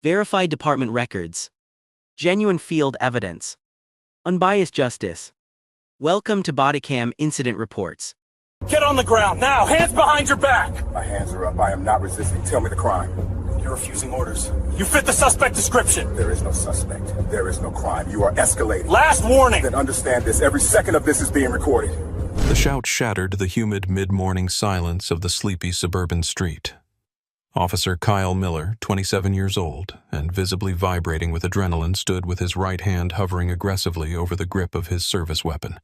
Verified department records. Genuine field evidence. Unbiased justice. Welcome to Bodycam Incident Reports. Get on the ground, now! Hands behind your back! My hands are up. I am not resisting. Tell me the crime. You're refusing orders. You fit the suspect description! There is no suspect. There is no crime. You are escalating. Last warning! Then understand this. Every second of this is being recorded. The shout shattered the humid mid-morning silence of the sleepy suburban street. Officer Kyle Miller, 27 years old, and visibly vibrating with adrenaline, stood with his right hand hovering aggressively over the grip of his service weapon.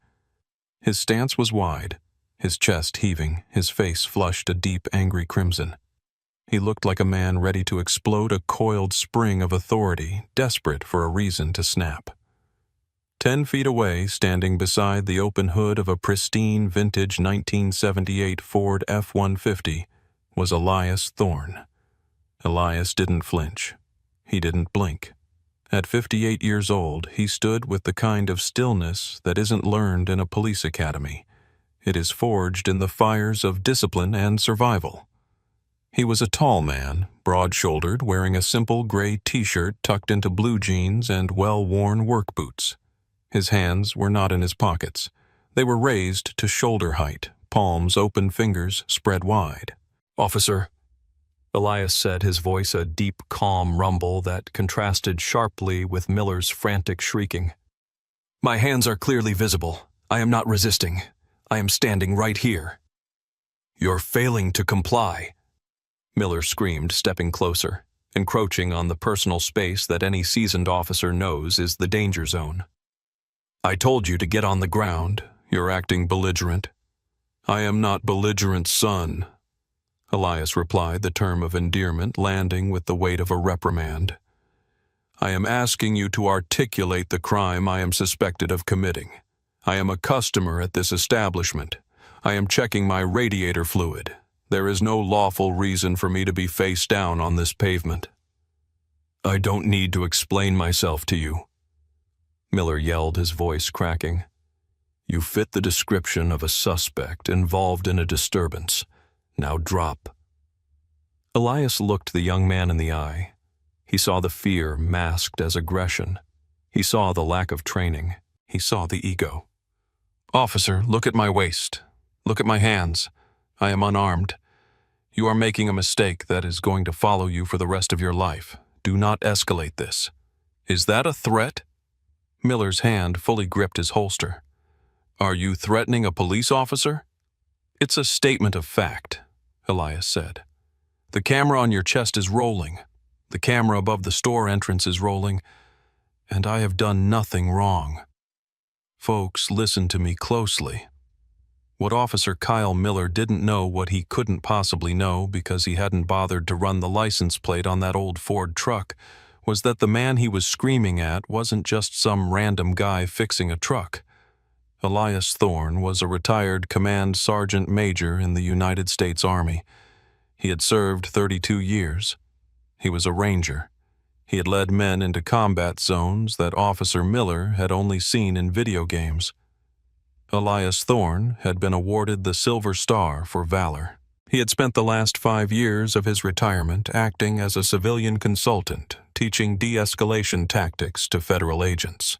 His stance was wide, his chest heaving, his face flushed a deep, angry crimson. He looked like a man ready to explode a coiled spring of authority, desperate for a reason to snap. 10 feet away, standing beside the open hood of a pristine vintage 1978 Ford F-150, was Elias Thorne. Elias didn't flinch. He didn't blink. At 58 years old, he stood with the kind of stillness that isn't learned in a police academy. It is forged in the fires of discipline and survival. He was a tall man, broad-shouldered, wearing a simple gray t-shirt tucked into blue jeans and well-worn work boots. His hands were not in his pockets. They were raised to shoulder height, palms open, fingers spread wide. "Officer," Elias said, his voice a deep, calm rumble that contrasted sharply with Miller's frantic shrieking. "My hands are clearly visible. I am not resisting. I am standing right here." "You're failing to comply," Miller screamed, stepping closer, encroaching on the personal space that any seasoned officer knows is the danger zone. "I told you to get on the ground. You're acting belligerent." "I am not belligerent, son," Elias replied, the term of endearment landing with the weight of a reprimand. "I am asking you to articulate the crime I am suspected of committing. I am a customer at this establishment. I am checking my radiator fluid. There is no lawful reason for me to be face down on this pavement." "I don't need to explain myself to you," Miller yelled, his voice cracking. "You fit the description of a suspect involved in a disturbance. Now drop." Elias looked the young man in the eye. He saw the fear masked as aggression. He saw the lack of training. He saw the ego. "Officer, look at my waist. Look at my hands. I am unarmed. You are making a mistake that is going to follow you for the rest of your life. Do not escalate this." "Is that a threat?" Miller's hand fully gripped his holster. "Are you threatening a police officer?" "It's a statement of fact," Elias said. "The camera on your chest is rolling. The camera above the store entrance is rolling. And I have done nothing wrong. Folks, listen to me closely." What Officer Kyle Miller didn't know what he couldn't possibly know because he hadn't bothered to run the license plate on that old Ford truck was that the man he was screaming at wasn't just some random guy fixing a truck. Elias Thorne was a retired command sergeant major in the United States Army. He had served 32 years. He was a ranger. He had led men into combat zones that Officer Miller had only seen in video games. Elias Thorne had been awarded the Silver Star for valor. He had spent the last 5 years of his retirement acting as a civilian consultant, teaching de-escalation tactics to federal agents.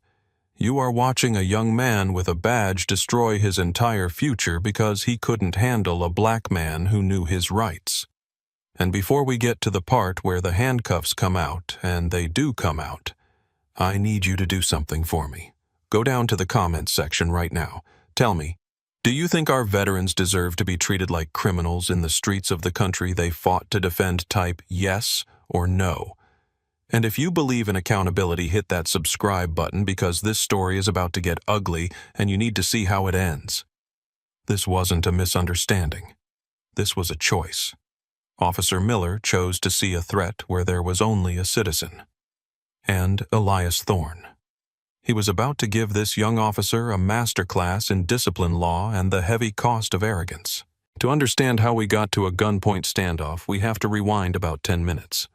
You are watching a young man with a badge destroy his entire future because he couldn't handle a black man who knew his rights. And before we get to the part where the handcuffs come out, and they do come out, I need you to do something for me. Go down to the comments section right now. Tell me, do you think our veterans deserve to be treated like criminals in the streets of the country they fought to defend? Type yes or no. And if you believe in accountability, hit that subscribe button because this story is about to get ugly and you need to see how it ends. This wasn't a misunderstanding. This was a choice. Officer Miller chose to see a threat where there was only a citizen. And Elias Thorne. He was about to give this young officer a masterclass in discipline law and the heavy cost of arrogance. To understand how we got to a gunpoint standoff, we have to rewind about 10 minutes.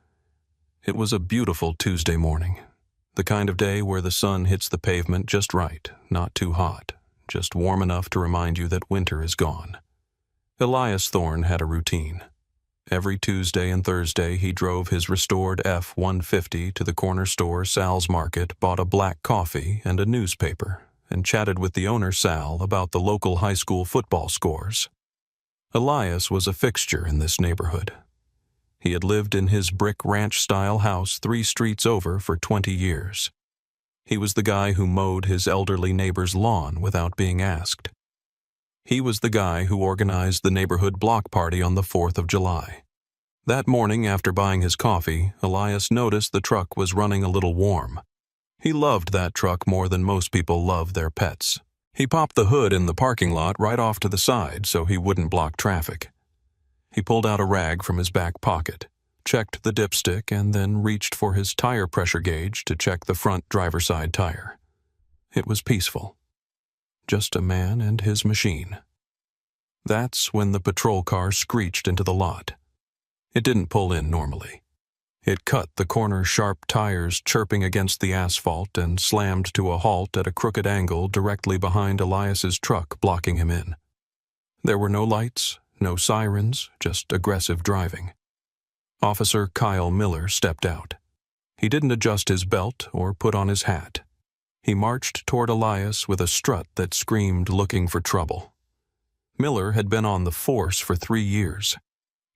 It was a beautiful Tuesday morning, the kind of day where the sun hits the pavement just right, not too hot, just warm enough to remind you that winter is gone. Elias Thorne had a routine. Every Tuesday and Thursday he drove his restored F-150 to the corner store Sal's Market, bought a black coffee and a newspaper, and chatted with the owner Sal about the local high school football scores. Elias was a fixture in this neighborhood. He had lived in his brick ranch-style house 3 streets over for 20 years. He was the guy who mowed his elderly neighbor's lawn without being asked. He was the guy who organized the neighborhood block party on the 4th of July. That morning, after buying his coffee, Elias noticed the truck was running a little warm. He loved that truck more than most people love their pets. He popped the hood in the parking lot right off to the side so he wouldn't block traffic. He pulled out a rag from his back pocket, checked the dipstick, and then reached for his tire pressure gauge to check the front driver's side tire. It was peaceful. Just a man and his machine. That's when the patrol car screeched into the lot. It didn't pull in normally. It cut the corner sharp tires chirping against the asphalt and slammed to a halt at a crooked angle directly behind Elias's truck, blocking him in. There were no lights, no sirens, just aggressive driving. Officer Kyle Miller stepped out. He didn't adjust his belt or put on his hat. He marched toward Elias with a strut that screamed looking for trouble. Miller had been on the force for 3 years.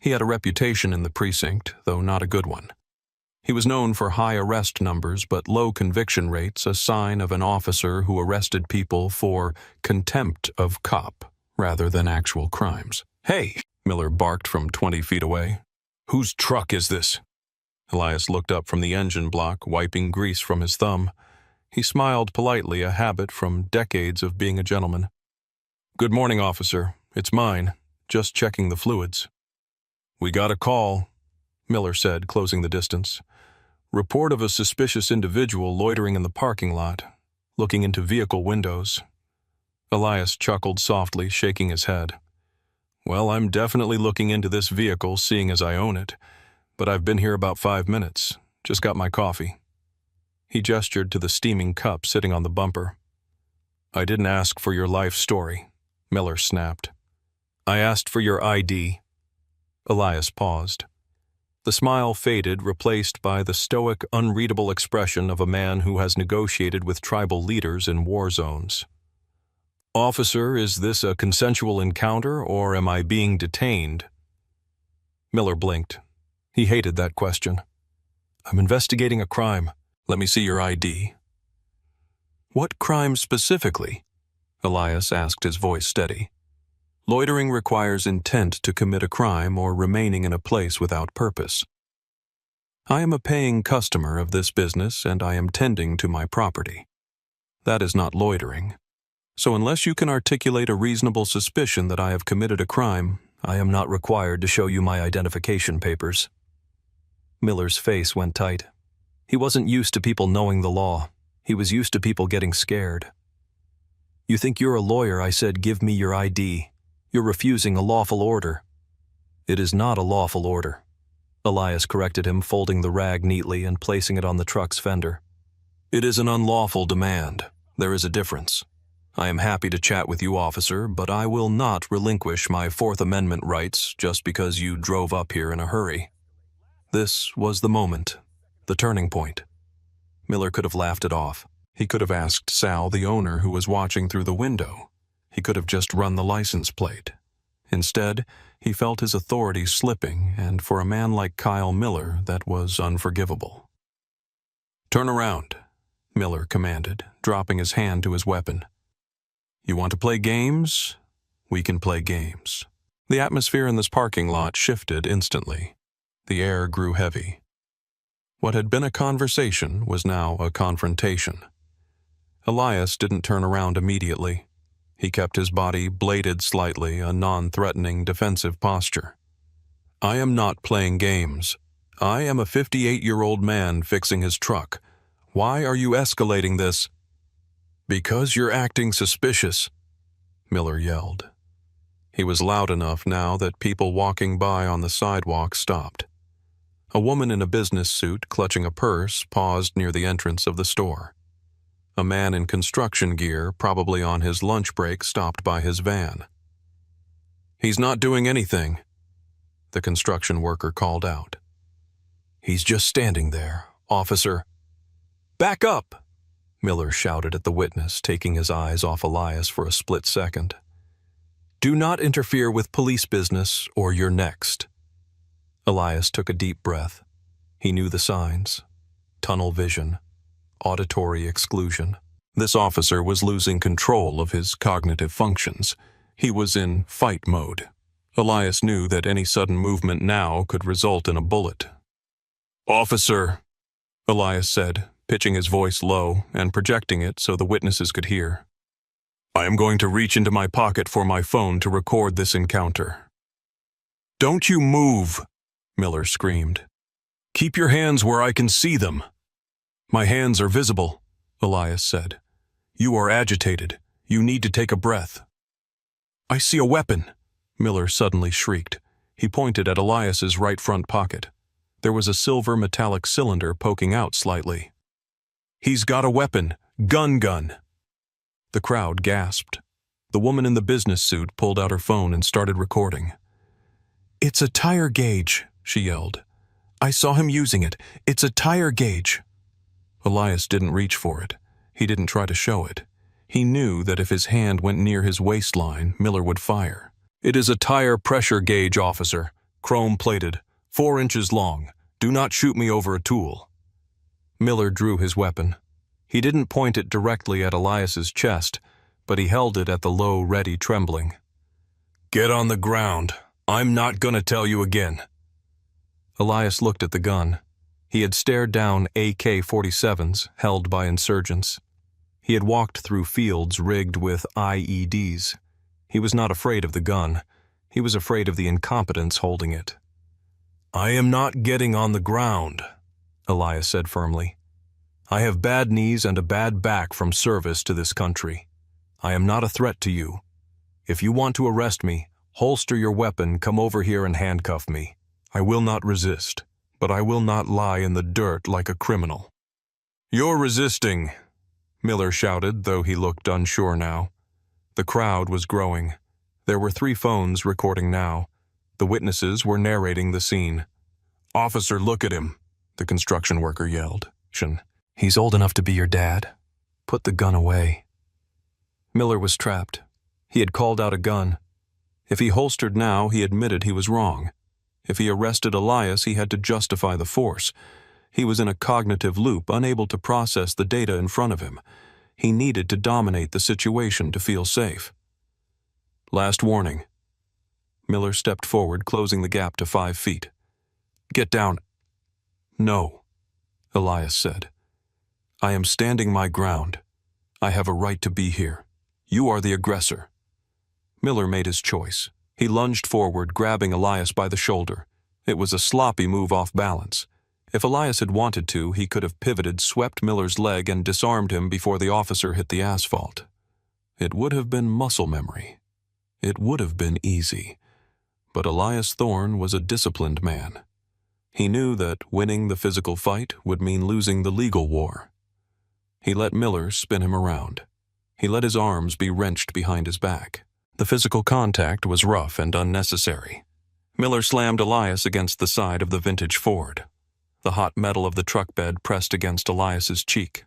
He had a reputation in the precinct, though not a good one. He was known for high arrest numbers but low conviction rates, a sign of an officer who arrested people for contempt of cop rather than actual crimes. "Hey!" Miller barked from 20 feet away. "Whose truck is this?" Elias looked up from the engine block, wiping grease from his thumb. He smiled politely, a habit from decades of being a gentleman. "Good morning, officer. It's mine. Just checking the fluids." "We got a call," Miller said, closing the distance. "Report of a suspicious individual loitering in the parking lot, looking into vehicle windows." Elias chuckled softly, shaking his head. "Well, I'm definitely looking into this vehicle, seeing as I own it, but I've been here about 5 minutes. Just got my coffee." He gestured to the steaming cup sitting on the bumper. "I didn't ask for your life story," Miller snapped. "I asked for your ID." Elias paused. The smile faded, replaced by the stoic, unreadable expression of a man who has negotiated with tribal leaders in war zones. "Officer, is this a consensual encounter, or am I being detained?" Miller blinked. He hated that question. "I'm investigating a crime. Let me see your ID." "What crime specifically?" Elias asked, his voice steady. "Loitering requires intent to commit a crime or remaining in a place without purpose. I am a paying customer of this business and I am tending to my property. That is not loitering. So unless you can articulate a reasonable suspicion that I have committed a crime, I am not required to show you my identification papers." Miller's face went tight. He wasn't used to people knowing the law. He was used to people getting scared. "You think you're a lawyer," I said, "give me your ID. You're refusing a lawful order." "It is not a lawful order." Elias corrected him, folding the rag neatly and placing it on the truck's fender. "It is an unlawful demand. There is a difference. I am happy to chat with you, officer, but I will not relinquish my Fourth Amendment rights just because you drove up here in a hurry." This was the moment. The turning point. Miller could have laughed it off. He could have asked Sal, the owner, who was watching through the window. He could have just run the license plate. Instead, he felt his authority slipping, and for a man like Kyle Miller, that was unforgivable. "Turn around," Miller commanded, dropping his hand to his weapon. "You want to play games? We can play games." The atmosphere in this parking lot shifted instantly. The air grew heavy. What had been a conversation was now a confrontation. Elias didn't turn around immediately. He kept his body bladed slightly, a non-threatening defensive posture. "I am not playing games. I am a 58-year-old man fixing his truck. Why are you escalating this?" "Because you're acting suspicious," Miller yelled. He was loud enough now that people walking by on the sidewalk stopped. A woman in a business suit, clutching a purse, paused near the entrance of the store. A man in construction gear, probably on his lunch break, stopped by his van. "He's not doing anything." the construction worker called out. He's just standing there, officer. Back up! Miller shouted at the witness, taking his eyes off Elias for a split second. Do not interfere with police business or you're next. Elias took a deep breath. He knew the signs. Tunnel vision. Auditory exclusion. This officer was losing control of his cognitive functions. He was in fight mode. Elias knew that any sudden movement now could result in a bullet. Officer, Elias said, pitching his voice low and projecting it so the witnesses could hear. I am going to reach into my pocket for my phone to record this encounter. Don't you move, Miller screamed. Keep your hands where I can see them. My hands are visible, Elias said. You are agitated. You need to take a breath. I see a weapon, Miller suddenly shrieked. He pointed at Elias's right front pocket. There was a silver metallic cylinder poking out slightly. He's got a weapon. Gun. The crowd gasped. The woman in the business suit pulled out her phone and started recording. It's a tire gauge, she yelled. I saw him using it. It's a tire gauge. Elias didn't reach for it. He didn't try to show it. He knew that if his hand went near his waistline, Miller would fire. It is a tire pressure gauge, officer. Chrome-plated. 4 inches long. Do not shoot me over a tool. Miller drew his weapon. He didn't point it directly at Elias's chest, but he held it at the low, ready trembling. Get on the ground. I'm not gonna tell you again. Elias looked at the gun. He had stared down AK-47s held by insurgents. He had walked through fields rigged with IEDs. He was not afraid of the gun. He was afraid of the incompetents holding it. I am not getting on the ground, Elias said firmly. I have bad knees and a bad back from service to this country. I am not a threat to you. If you want to arrest me, holster your weapon, come over here and handcuff me. I will not resist, but I will not lie in the dirt like a criminal. You're resisting, Miller shouted, though he looked unsure now. The crowd was growing. There were 3 phones recording now. The witnesses were narrating the scene. Officer, look at him, the construction worker yelled. He's old enough to be your dad. Put the gun away. Miller was trapped. He had called out a gun. If he holstered now, he admitted he was wrong. If he arrested Elias, he had to justify the force. He was in a cognitive loop, unable to process the data in front of him. He needed to dominate the situation to feel safe. Last warning. Miller stepped forward, closing the gap to 5 feet. Get down. No, Elias said. I am standing my ground. I have a right to be here. You are the aggressor. Miller made his choice. He lunged forward, grabbing Elias by the shoulder. It was a sloppy move off balance. If Elias had wanted to, he could have pivoted, swept Miller's leg, and disarmed him before the officer hit the asphalt. It would have been muscle memory. It would have been easy. But Elias Thorne was a disciplined man. He knew that winning the physical fight would mean losing the legal war. He let Miller spin him around. He let his arms be wrenched behind his back. The physical contact was rough and unnecessary. Miller slammed Elias against the side of the vintage Ford. The hot metal of the truck bed pressed against Elias's cheek.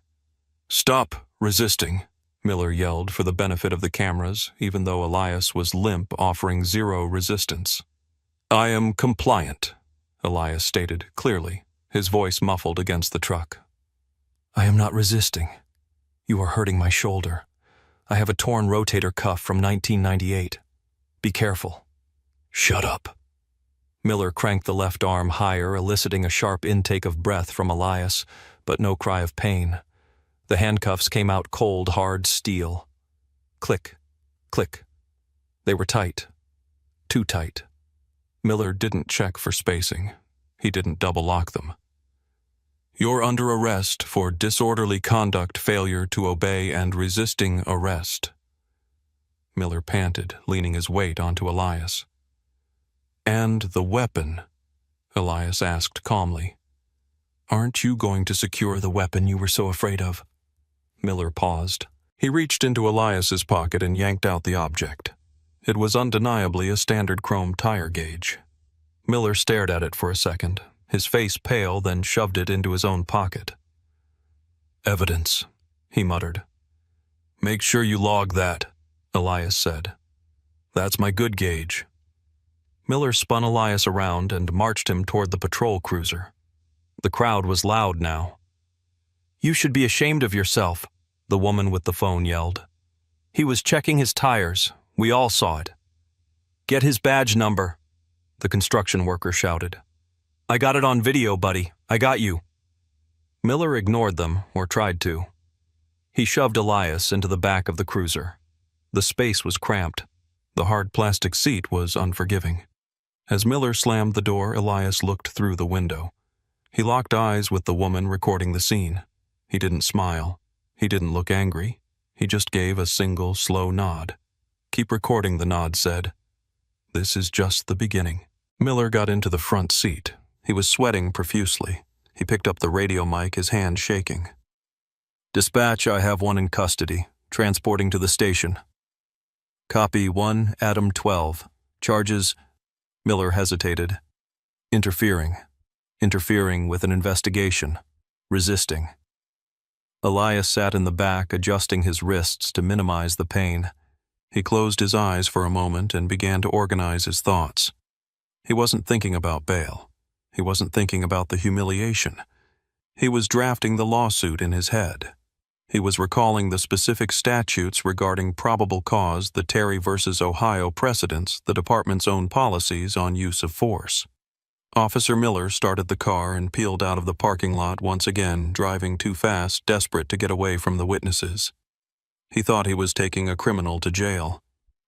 Stop resisting, Miller yelled for the benefit of the cameras, even though Elias was limp, offering 0 resistance. I am compliant, Elias stated clearly, his voice muffled against the truck. I am not resisting. You are hurting my shoulder. I have a torn rotator cuff from 1998. Be careful. Shut up. Miller cranked the left arm higher, eliciting a sharp intake of breath from Elias, but no cry of pain. The handcuffs came out cold, hard steel. Click, click. They were tight. Too tight. Miller didn't check for spacing. He didn't double lock them. You're under arrest for disorderly conduct, failure to obey, and resisting arrest. Miller panted, leaning his weight onto Elias. And the weapon? Elias asked calmly. Aren't you going to secure the weapon you were so afraid of? Miller paused. He reached into Elias's pocket and yanked out the object. It was undeniably a standard chrome tire gauge. Miller stared at it for a second, his face pale, then shoved it into his own pocket. "Evidence," he muttered. "Make sure you log that," Elias said. "That's my good gauge." Miller spun Elias around and marched him toward the patrol cruiser. The crowd was loud now. "You should be ashamed of yourself," the woman with the phone yelled. "He was checking his tires. We all saw it." "Get his badge number," the construction worker shouted. "I got it on video, buddy. I got you." Miller ignored them, or tried to. He shoved Elias into the back of the cruiser. The space was cramped. The hard plastic seat was unforgiving. As Miller slammed the door, Elias looked through the window. He locked eyes with the woman recording the scene. He didn't smile. He didn't look angry. He just gave a single, slow nod. "Keep recording," the nod said. "This is just the beginning." Miller got into the front seat. He was sweating profusely. He picked up the radio mic, his hand shaking. "Dispatch, I have one in custody, transporting to the station." "Copy 1, Adam 12. Charges—" Miller hesitated. Interfering with an investigation. Resisting." Elias sat in the back, adjusting his wrists to minimize the pain. He closed his eyes for a moment and began to organize his thoughts. He wasn't thinking about bail. He wasn't thinking about the humiliation. He was drafting the lawsuit in his head. He was recalling the specific statutes regarding probable cause, the Terry versus Ohio precedents, the department's own policies on use of force. Officer Miller started the car and peeled out of the parking lot once again, driving too fast, desperate to get away from the witnesses. He thought he was taking a criminal to jail.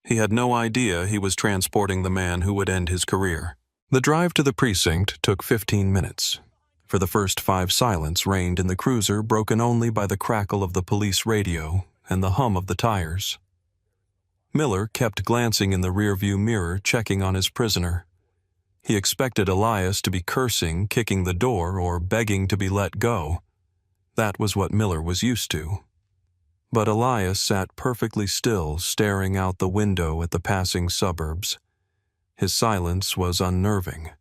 He had no idea he was transporting the man who would end his career. The drive to the precinct took 15 minutes. For the first 5, silence reigned in the cruiser, broken only by the crackle of the police radio and the hum of the tires. Miller kept glancing in the rearview mirror, checking on his prisoner. He expected Elias to be cursing, kicking the door, or begging to be let go. That was what Miller was used to. But Elias sat perfectly still, staring out the window at the passing suburbs. His silence was unnerving.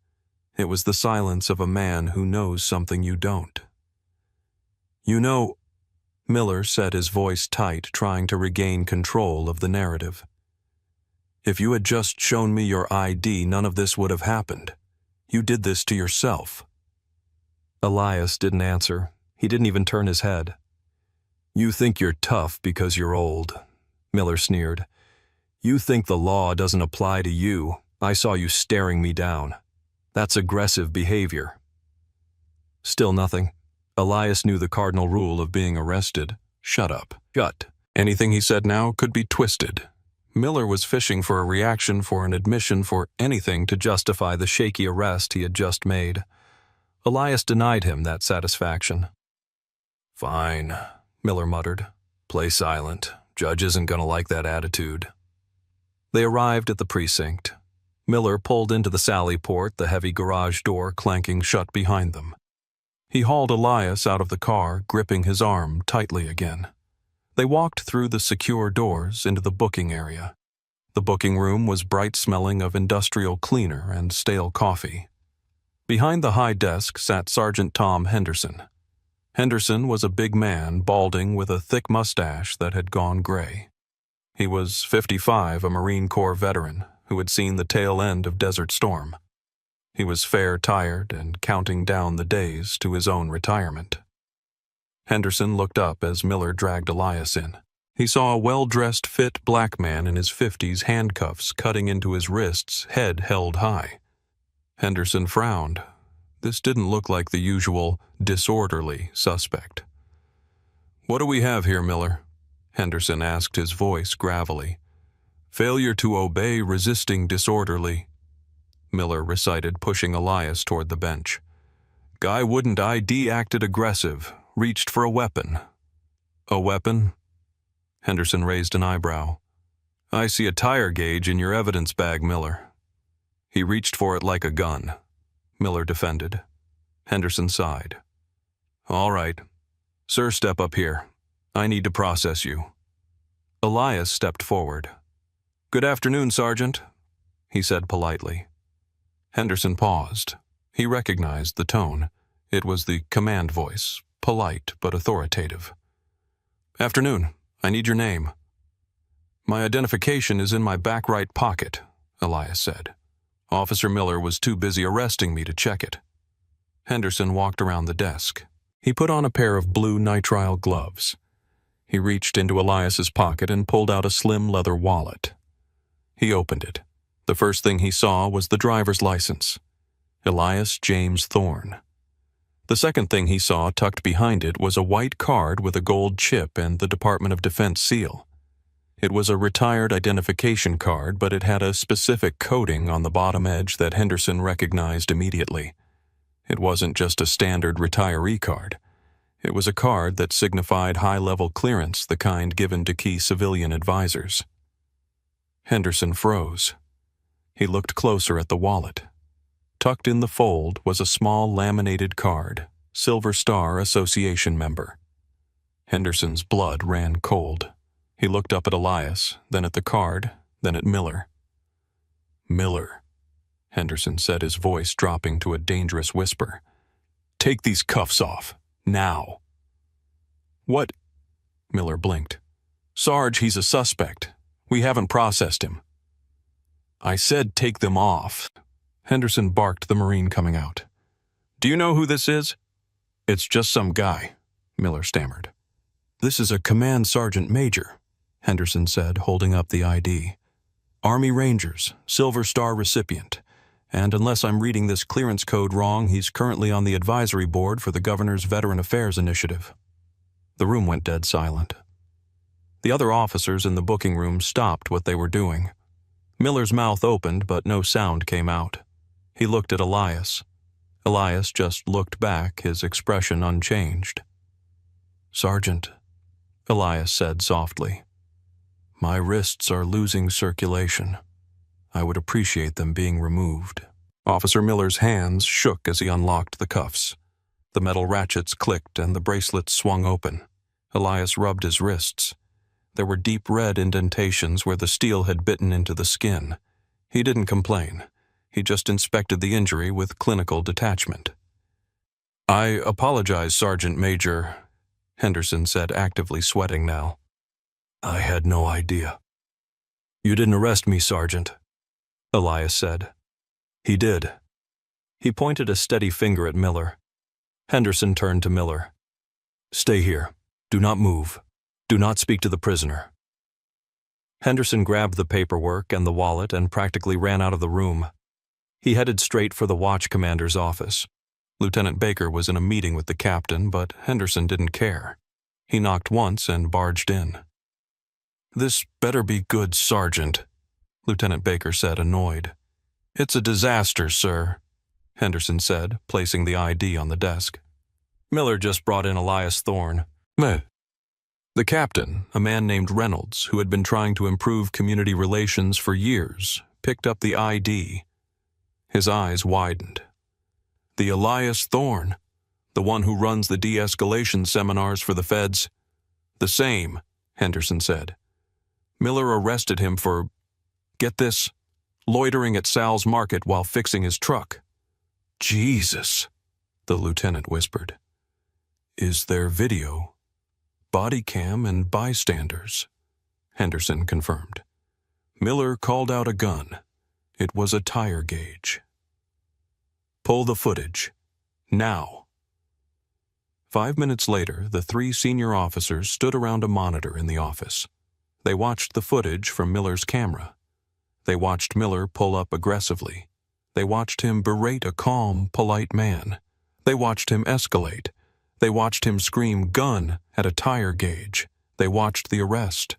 It was the silence of a man who knows something you don't. "You know," Miller said, his voice tight, trying to regain control of the narrative. "If you had just shown me your ID, none of this would have happened. You did this to yourself." Elias didn't answer. He didn't even turn his head. "You think you're tough because you're old," Miller sneered. "You think the law doesn't apply to you. I saw you staring me down. That's aggressive behavior." Still nothing. Elias knew the cardinal rule of being arrested. Shut up. Shut. Anything he said now could be twisted. Miller was fishing for a reaction, for an admission, for anything to justify the shaky arrest he had just made. Elias denied him that satisfaction. "Fine," Miller muttered. "Play silent. Judge isn't going to like that attitude." They arrived at the precinct. Miller pulled into the sally port, the heavy garage door clanking shut behind them. He hauled Elias out of the car, gripping his arm tightly again. They walked through the secure doors into the booking area. The booking room was bright-smelling of industrial cleaner and stale coffee. Behind the high desk sat Sergeant Tom Henderson. Henderson was a big man, balding, with a thick mustache that had gone gray. He was 55, a Marine Corps veteran who had seen the tail end of Desert Storm. He was fair tired and counting down the days to his own retirement. Henderson looked up as Miller dragged Elias in. He saw a well-dressed, fit black man in his 50s, handcuffs cutting into his wrists, head held high. Henderson frowned. This didn't look like the usual disorderly suspect. "What do we have here, Miller?" Henderson asked, his voice gravelly. "Failure to obey, resisting disorderly," Miller recited, pushing Elias toward the bench. "Guy wouldn't ID, acted aggressive, reached for a weapon." "A weapon?" Henderson raised an eyebrow. "I see a tire gauge in your evidence bag, Miller." "He reached for it like a gun," Miller defended. Henderson sighed. "All right. Sir, step up here. I need to process you." Elias stepped forward. "Good afternoon, Sergeant," he said politely. Henderson paused. He recognized the tone. It was the command voice, polite but authoritative. "Afternoon. I need your name." "My identification is in my back right pocket," Elias said. "Officer Miller was too busy arresting me to check it." Henderson walked around the desk. He put on a pair of blue nitrile gloves. He reached into Elias's pocket and pulled out a slim leather wallet. He opened it. The first thing he saw was the driver's license. Elias James Thorne. The second thing he saw tucked behind it was a white card with a gold chip and the Department of Defense seal. It was a retired identification card, but it had a specific coding on the bottom edge that Henderson recognized immediately. It wasn't just a standard retiree card. It was a card that signified high-level clearance, the kind given to key civilian advisors. Henderson froze. He looked closer at the wallet. Tucked in the fold was a small laminated card, Silver Star Association member. Henderson's blood ran cold. He looked up at Elias, then at the card, then at Miller. "Miller," Henderson said, his voice dropping to a dangerous whisper. "Take these cuffs off. Now." "What?" Miller blinked. "Sarge, he's a suspect. We haven't processed him." "I said take them off." Henderson barked the Marine coming out. "Do you know who this is?" "It's just some guy," Miller stammered. "This is a command sergeant major," Henderson said, holding up the ID. "Army Rangers, Silver Star recipient. And unless I'm reading this clearance code wrong, he's currently on the advisory board for the Governor's Veteran Affairs Initiative." The room went dead silent. The other officers in the booking room stopped what they were doing. Miller's mouth opened, but no sound came out. He looked at Elias. Elias just looked back, his expression unchanged. "Sergeant," Elias said softly, "my wrists are losing circulation. I would appreciate them being removed." Officer Miller's hands shook as he unlocked the cuffs. The metal ratchets clicked and the bracelets swung open. Elias rubbed his wrists. There were deep red indentations where the steel had bitten into the skin. He didn't complain. He just inspected the injury with clinical detachment. "I apologize, Sergeant Major," Henderson said, actively sweating now. "I had no idea." "You didn't arrest me, Sergeant," Elias said. "He did." He pointed a steady finger at Miller. Henderson turned to Miller. "Stay here. Do not move. Do not speak to the prisoner." Henderson grabbed the paperwork and the wallet and practically ran out of the room. He headed straight for the watch commander's office. Lieutenant Baker was in a meeting with the captain, but Henderson didn't care. He knocked once and barged in. "This better be good, Sergeant," Lieutenant Baker said, annoyed. "It's a disaster, sir," Henderson said, placing the ID on the desk. Miller just brought in Elias Thorne. Meh. The captain, a man named Reynolds, who had been trying to improve community relations for years, picked up the ID. His eyes widened. "The Elias Thorne, the one who runs the de-escalation seminars for the feds?" "The same," Henderson said. "Miller arrested him for, get this, loitering at Sal's Market while fixing his truck." "Jesus," the lieutenant whispered. "Is there video?" "Body cam and bystanders," Henderson confirmed. "Miller called out a gun. It was a tire gauge." "Pull the footage. Now." 5 minutes later, the 3 senior officers stood around a monitor in the office. They watched the footage from Miller's camera. They watched Miller pull up aggressively. They watched him berate a calm, polite man. They watched him escalate. They watched him scream "gun" at a tire gauge. They watched the arrest.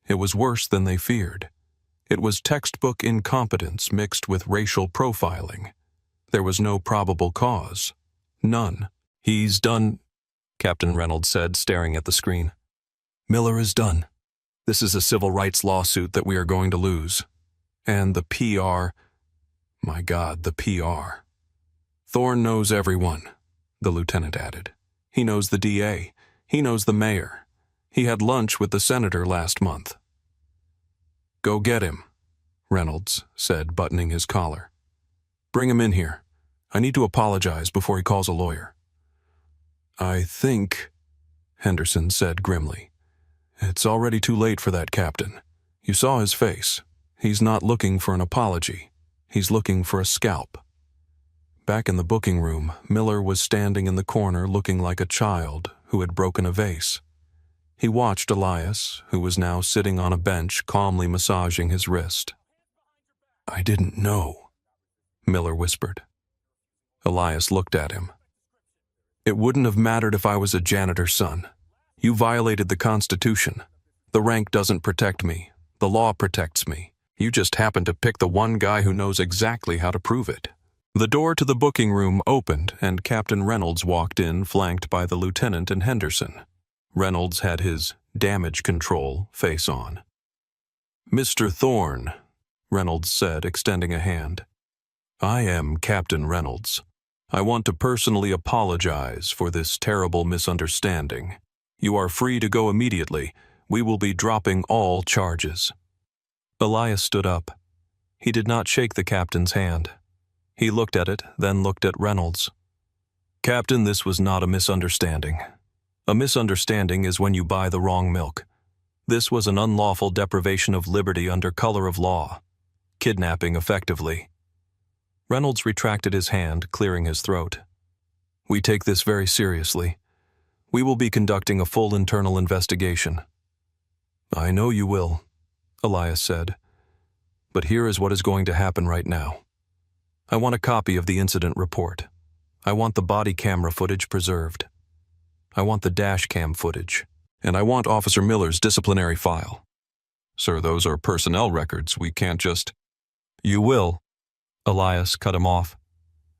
It was worse than they feared. It was textbook incompetence mixed with racial profiling. There was no probable cause. None. "He's done," Captain Reynolds said, staring at the screen. "Miller is done. This is a civil rights lawsuit that we are going to lose. And the PR, my God, the PR. Thorne knows everyone," the lieutenant added. "He knows the DA. He knows the mayor. He had lunch with the senator last month." "Go get him," Reynolds said, buttoning his collar. Bring him in here. I need to apologize before he calls a lawyer. I think, Henderson said grimly, it's already too late for that, Captain. You saw his face. He's not looking for an apology. He's looking for a scalp. Back in the booking room, Miller was standing in the corner looking like a child who had broken a vase. He watched Elias, who was now sitting on a bench calmly massaging his wrist. I didn't know, Miller whispered. Elias looked at him. It wouldn't have mattered if I was a janitor's son. You violated the Constitution. The rank doesn't protect me. The law protects me. You just happened to pick the one guy who knows exactly how to prove it. The door to the booking room opened and Captain Reynolds walked in, flanked by the lieutenant and Henderson. Reynolds had his damage control face on. Mr. Thorne, Reynolds said, extending a hand. I am Captain Reynolds. I want to personally apologize for this terrible misunderstanding. You are free to go immediately. We will be dropping all charges. Elias stood up. He did not shake the captain's hand. He looked at it, then looked at Reynolds. Captain, this was not a misunderstanding. A misunderstanding is when you buy the wrong milk. This was an unlawful deprivation of liberty under color of law. Kidnapping, effectively. Reynolds retracted his hand, clearing his throat. We take this very seriously. We will be conducting a full internal investigation. I know you will, Elias said. But here is what is going to happen right now. I want a copy of the incident report. I want the body camera footage preserved. I want the dash cam footage. And I want Officer Miller's disciplinary file. Sir, those are personnel records. We can't just... You will, Elias cut him off.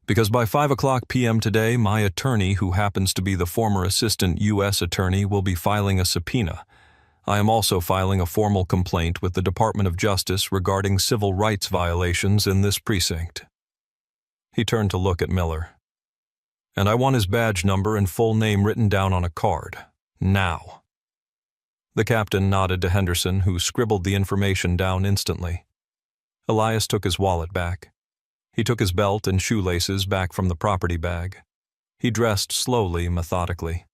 Because by 5 p.m. today, my attorney, who happens to be the former assistant U.S. attorney, will be filing a subpoena. I am also filing a formal complaint with the Department of Justice regarding civil rights violations in this precinct. He turned to look at Miller. And I want his badge number and full name written down on a card. Now. The captain nodded to Henderson, who scribbled the information down instantly. Elias took his wallet back. He took his belt and shoelaces back from the property bag. He dressed slowly, methodically.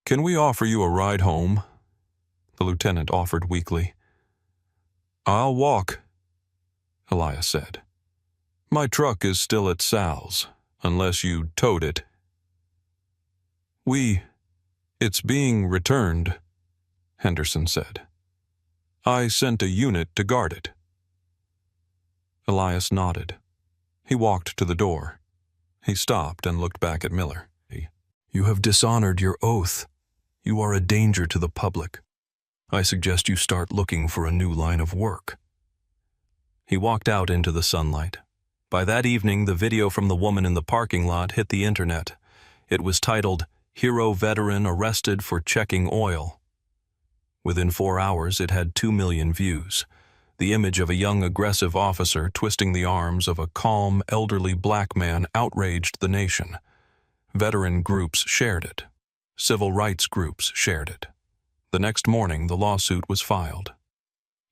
Can we offer you a ride home? The lieutenant offered weakly. I'll walk, Elias said. My truck is still at Sal's, unless you towed it. It's being returned, Henderson said. I sent a unit to guard it. Elias nodded. He walked to the door. He stopped and looked back at Miller. You have dishonored your oath. You are a danger to the public. I suggest you start looking for a new line of work. He walked out into the sunlight. By that evening, the video from the woman in the parking lot hit the internet. It was titled, Hero Veteran Arrested for Checking Oil. Within 4 hours, it had 2 million views. The image of a young aggressive officer twisting the arms of a calm, elderly black man outraged the nation. Veteran groups shared it. Civil rights groups shared it. The next morning, the lawsuit was filed.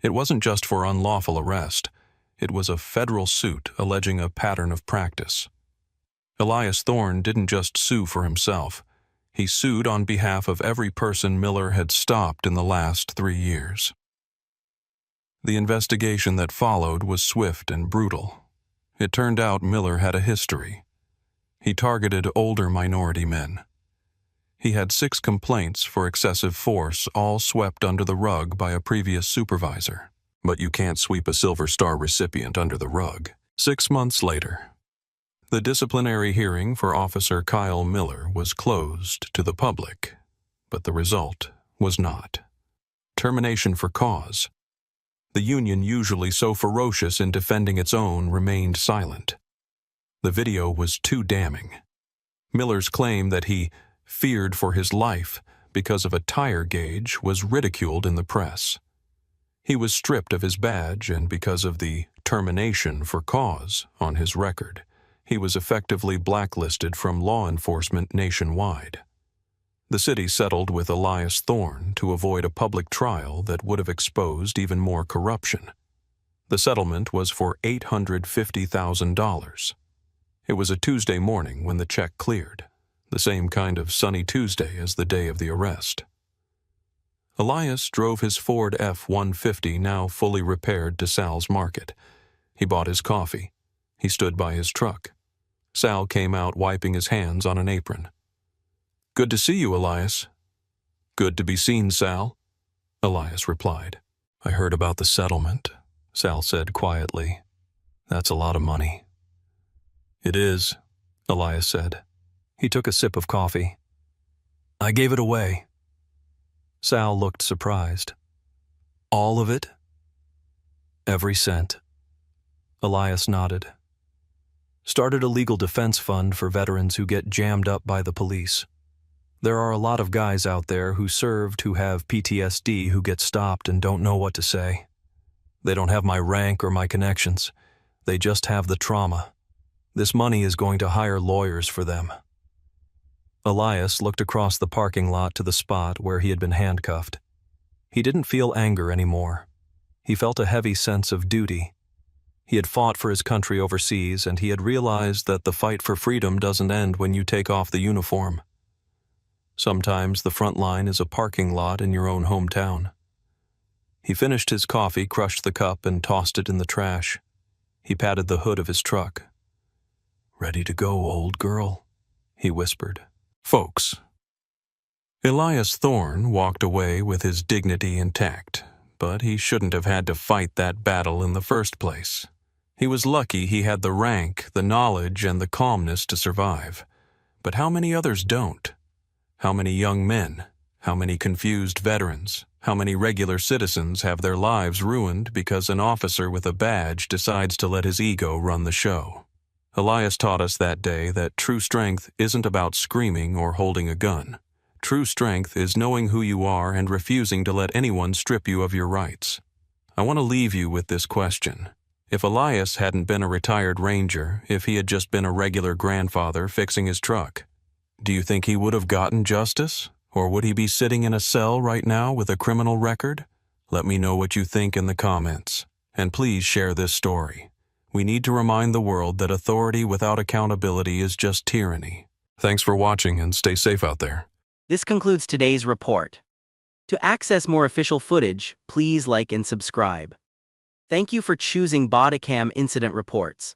It wasn't just for unlawful arrest. It was a federal suit alleging a pattern of practice. Elias Thorne didn't just sue for himself. He sued on behalf of every person Miller had stopped in the last 3 years. The investigation that followed was swift and brutal. It turned out Miller had a history. He targeted older minority men. He had 6 complaints for excessive force, all swept under the rug by a previous supervisor. But you can't sweep a Silver Star recipient under the rug. 6 months later, the disciplinary hearing for Officer Kyle Miller was closed to the public, but the result was not. Termination for cause. The union, usually so ferocious in defending its own, remained silent. The video was too damning. Miller's claim that he feared for his life because of a tire gauge was ridiculed in the press. He was stripped of his badge, and because of the termination for cause on his record, he was effectively blacklisted from law enforcement nationwide. The city settled with Elias Thorne to avoid a public trial that would have exposed even more corruption. The settlement was for $850,000. It was a Tuesday morning when the check cleared, the same kind of sunny Tuesday as the day of the arrest. Elias drove his Ford F-150, now fully repaired, to Sal's market. He bought his coffee. He stood by his truck. Sal came out wiping his hands on an apron. "Good to see you, Elias." "Good to be seen, Sal," Elias replied. "I heard about the settlement," Sal said quietly. "That's a lot of money." "It is," Elias said. He took a sip of coffee. "I gave it away." Sal looked surprised. "All of it?" "Every cent." Elias nodded. "Started a legal defense fund for veterans who get jammed up by the police. There are a lot of guys out there who served who have PTSD who get stopped and don't know what to say. They don't have my rank or my connections. They just have the trauma. This money is going to hire lawyers for them." Elias looked across the parking lot to the spot where he had been handcuffed. He didn't feel anger anymore. He felt a heavy sense of duty. He had fought for his country overseas, and he had realized that the fight for freedom doesn't end when you take off the uniform. Sometimes the front line is a parking lot in your own hometown. He finished his coffee, crushed the cup, and tossed it in the trash. He patted the hood of his truck. "Ready to go, old girl?" he whispered. Folks. Elias Thorne walked away with his dignity intact, but he shouldn't have had to fight that battle in the first place. He was lucky he had the rank, the knowledge, and the calmness to survive. But how many others don't? How many young men? How many confused veterans? How many regular citizens have their lives ruined because an officer with a badge decides to let his ego run the show? Elias taught us that day that true strength isn't about screaming or holding a gun. True strength is knowing who you are and refusing to let anyone strip you of your rights. I want to leave you with this question. If Elias hadn't been a retired ranger, if he had just been a regular grandfather fixing his truck, do you think he would have gotten justice? Or would he be sitting in a cell right now with a criminal record? Let me know what you think in the comments. And please share this story. We need to remind the world that authority without accountability is just tyranny. Thanks for watching and stay safe out there. This concludes today's report. To access more official footage, please like and subscribe. Thank you for choosing Bodycam Incident Reports.